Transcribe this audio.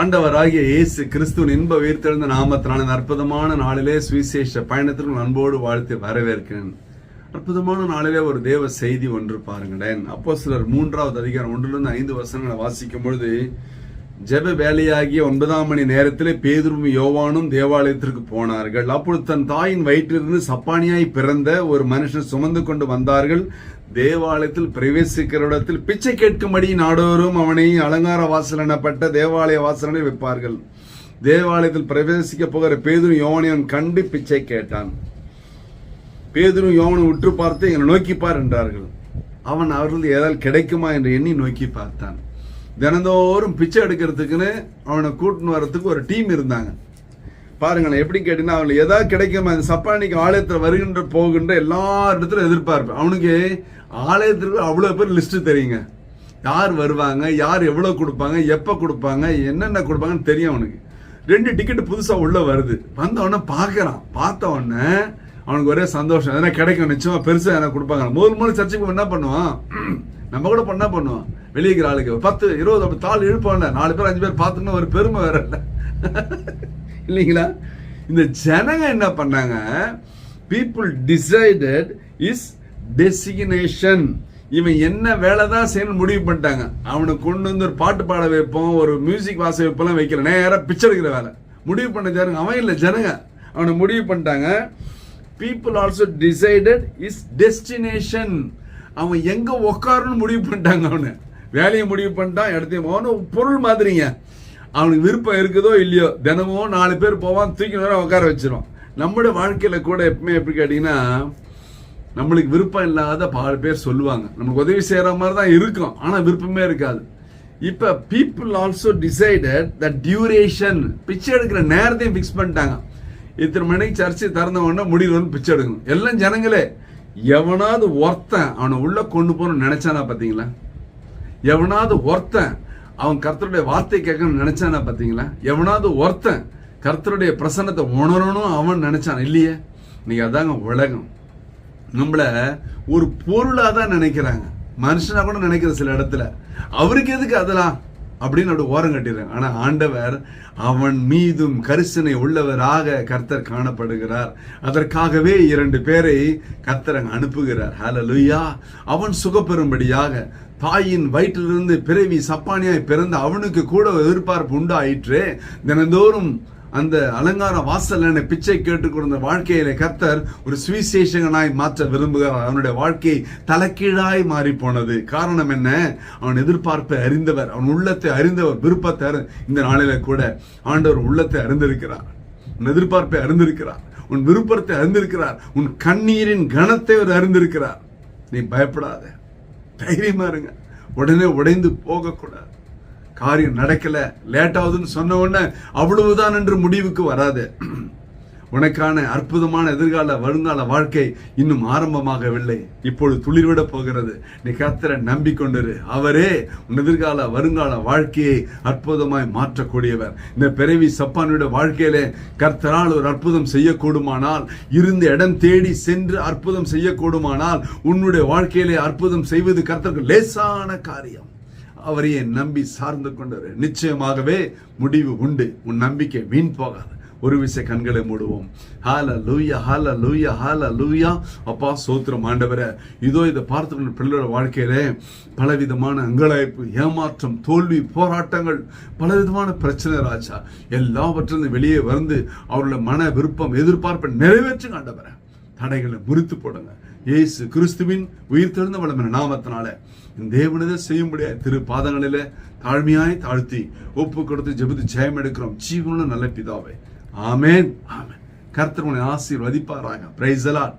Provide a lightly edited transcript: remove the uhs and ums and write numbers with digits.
ஆண்டவராகிய இயேசு கிறிஸ்துவின் இன்ப உயிர்த்தெழுந்த நாமத்தினால அற்புதமான நாளிலே சுவிசேஷ பயணத்திற்கு அன்போடு வாழ்த்து வரவேற்கிறேன். அற்புதமான நாளிலே ஒரு தேவ செய்தி ஒன்று பாருங்களேன். அப்போஸ்தலர் 3வது அதிகாரம் 1-5 வசனங்களை வாசிக்கும் பொழுது, ஜெப வேலையாகிய 9ஆம் மணி நேரத்திலே பேதுருவும் யோவானும் தேவாலயத்திற்கு போனார்கள். அப்பொழுது தன் தாயின் வயிற்றிலிருந்து சப்பானியாய் பிறந்த ஒரு மனுஷன் சுமந்து கொண்டு வந்தார்கள். தேவாலயத்தில் பிரவேசிக்கிற இடத்தில் பிச்சை கேட்கும்படி நாடோறும் அவனை அலங்கார வாசல் எனப்பட்ட தேவாலய வாசலை வைப்பார்கள். தேவாலயத்தில் பிரவேசிக்க போகிற பேதுரு யோவானையும் கண்டு பிச்சை கேட்டான். பேதுரு யோவானை உற்று பார்த்து என்னை நோக்கிப்பார் என்றார்கள். அவன் அவர்கள் ஏதாவது கிடைக்குமா என்று எண்ணி நோக்கி பார்த்தான். தினந்தோறும் பிச்சை எடுக்கிறதுக்குன்னு அவனை கூட்டின்னு வர்றதுக்கு ஒரு டீம் இருந்தாங்க. பாருங்களேன், எப்படி கேட்டீங்கன்னா அவனுக்கு ஏதாவது கிடைக்குமா, அந்த சப்பானிக்கு ஆலயத்தில் வருகின்ற போகின்ற எல்லா இடத்துல எதிர்பார்ப்பேன். அவனுக்கு ஆலயத்திற்கு அவ்வளோ பேர் லிஸ்ட் தெரியுங்க. யார் வருவாங்க, யார் எவ்வளோ கொடுப்பாங்க, எப்போ கொடுப்பாங்க, என்னென்ன கொடுப்பாங்கன்னு தெரியும் அவனுக்கு. 2 டிக்கெட் புதுசாக உள்ள வருது. வந்தவொடனே பார்க்கறான். பார்த்த உடனே அவனுக்கு ஒரே சந்தோஷம், எதனா கிடைக்கும், நிச்சயமா பெருசாக எதனா கொடுப்பாங்க. முதல் சர்ச்சைக்கு என்ன பண்ணுவான், நம்ம கூட என்ன பண்ணுவோம், வெளியே ஆளுக்கு 10, 20 அப்படி தாள் இழுப்பான்ல, 4 பேர் 5 பேர் பார்த்துக்கணும், ஒரு பெருமை வேற இல்லை இல்லைங்களா? இந்த ஜனங்க என்ன பண்ணாங்க, people decided is டெசிக்னேஷன். இவன் என்ன வேலை தான் செய்யணும் முடிவு பண்ணிட்டாங்க. அவனை கொண்டு வந்து ஒரு பாட்டு பாட வைப்போம், ஒரு மியூசிக் வாச வைப்பெல்லாம் வைக்கல, நேராக பிச்சை எடுக்கிற வேலை முடிவு பண்ண ஜனங்க. அவன் இல்லை, ஜனங்க அவனை முடிவு பண்ணிட்டாங்க. people also decided is destination. அவன் எங்க உட்காரணும்னு முடிவு பண்ணிட்டாங்க. அவனு வேலையை முடிவு பண்ணிட்டான், இடத்தையும் அவனு பொருள் மாதிரிங்க. அவனுக்கு விருப்பம் இருக்குதோ இல்லையோ, தினமும் 4 பேர் போவான், தூக்கி நேரம் உட்கார வச்சிருவான். நம்முடைய வாழ்க்கையில கூட எப்பவுமே எப்படி கேட்டீங்கன்னா, நம்மளுக்கு விருப்பம் இல்லாத 4 பேர் சொல்லுவாங்க, நமக்கு உதவி செய்யற மாதிரி தான் இருக்கும், ஆனா விருப்பமே இருக்காது. இப்ப people also decided the duration. பிச்சை எடுக்கிற நேரத்தையும் பிக்ஸ் பண்ணிட்டாங்க. இத்தனை மணிக்கு சர்ச்சை திறந்த உடனே முடிவு வந்து பிச்சை எடுக்கணும். எல்லாம் ஜனங்களே. எவனாவது ஒருத்தன் அவனை உள்ள கொண்டு போகணும்னு நினைச்சானா பாத்தீங்களா? எவனாவது ஒருத்தன் அவன் கர்த்தருடைய வார்த்தை கேட்கணும்னு நினைச்சானா பாத்தீங்களா? எவனாவது ஒருத்தன் கர்த்தருடைய பிரசன்னத்தை உணரணும் அவன் நினைச்சான் இல்லையே? இன்னைக்கு அதாங்க உலகம். நம்மள ஒரு பொருளா தான் நினைக்கிறாங்க, மனுஷனா கூட நினைக்கிற சில இடத்துல. அவருக்கு எதுக்கு அதெல்லாம் அப்படின்னு அப்படி ஓரம் கட்டிடுறாங்க. ஆனா ஆண்டவர் அவன் மீதும் கரிசனை உள்ளவராக கர்த்தர் காணப்படுகிறார். அதற்காகவே 2 பேரை கர்த்தர் அனுப்புகிறார். ஹல்லேலூயா. அவன் சுகப்பெறும்படியாக தாயின் வயிற்றிலிருந்து பிறவி சப்பானியாய் பிறந்த அவனுக்கு கூட எதிர்பார்ப்பு உண்டாயிற்று. தினந்தோறும் அந்த அலங்கார வாசல் பிச்சை கேட்டுக்கொண்ட வாழ்க்கையில கர்த்தர் ஒரு சுவிசேஷகனாய் மாற்ற விரும்புகிறார். அவனுடைய வாழ்க்கை தலைகீழாய் மாறி போனது. காரணம் என்ன? அவன் எதிர்பார்ப்பை அறிந்தவர், அவன் உள்ளத்தை அறிந்தவர், விருப்பத்தை இந்த நாளில கூட ஆண்டவர் உள்ளத்தை அறிந்திருக்கிறார், உன் எதிர்பார்ப்பை அறிந்திருக்கிறார், உன் விருப்பத்தை அறிந்திருக்கிறார், உன் கண்ணீரின் கனத்தை அவர் அறிந்திருக்கிறார். நீ பயப்படாத, தைரியமா இருங்க. உடனே உடைந்து போகக்கூடாது. காரியம் நடக்கல, லேட் ஆகுதுன்னு சொன்ன உடனே அவ்வளவுதான் என்று முடிவுக்கு வராது. உனக்கான அற்புதமான எதிர்கால வருங்கால வாழ்க்கை இன்னும் ஆரம்பமாகவில்லை, இப்பொழுது துளிர்விட போகிறது. நீ கர்த்தரை நம்பிக்கொண்டிரு. அவரே உன் எதிர்கால வருங்கால வாழ்க்கையை அற்புதமாய் மாற்றக்கூடியவர். இந்த பிறவி சப்பானுடைய வாழ்க்கையிலே கர்த்தரால் ஒரு அற்புதம் செய்யக்கூடுமானால், இருந்த இடம் தேடி சென்று அற்புதம் செய்யக்கூடுமானால், உன்னுடைய வாழ்க்கையிலே அற்புதம் செய்வது கர்த்தருக்கு லேசான காரியம். அவரையே நம்பி சார்ந்து கொண்டவர். நிச்சயமாகவே முடிவு உண்டு. உன் நம்பிக்கை வீண் போகாது. ஒரு விஷய கண்களை மூடுவோம். ஹல்லேலூயா, ஹல்லேலூயா, ஹல்லேலூயா. அப்பா சோத்திரம் ஆண்டவரே. இதோ இதை பார்த்துக்கொண்ட பிள்ளையோட வாழ்க்கையிலே பலவிதமான அங்கலாய்ப்பு, ஏமாற்றம், தோல்வி, போராட்டங்கள், பலவிதமான பிரச்சனை ராஜா, எல்லாவற்றிலிருந்து வெளியே வந்து அவர்களோட மன விருப்பம், எதிர்பார்ப்பை நிறைவேற்றுங்க ஆண்டவரே. தடைகளை முறித்து போடுங்க. இயேசு கிறிஸ்துவின் உயிர் தெழுந்த வல்லமையான நாமத்தினால தேவனதை செய்ய முடியாது திரு பாதங்களிலே தாழ்மையாய் தாழ்த்தி ஒப்பு கொடுத்து ஜெபித்து ஜெயம் எடுக்கிறோம். ஜீவனுள்ள நல்ல பிதாவே. ஆமென், ஆமென். கர்த்தர் உன்னை ஆசீர்வதிப்பாராக. Praise the Lord.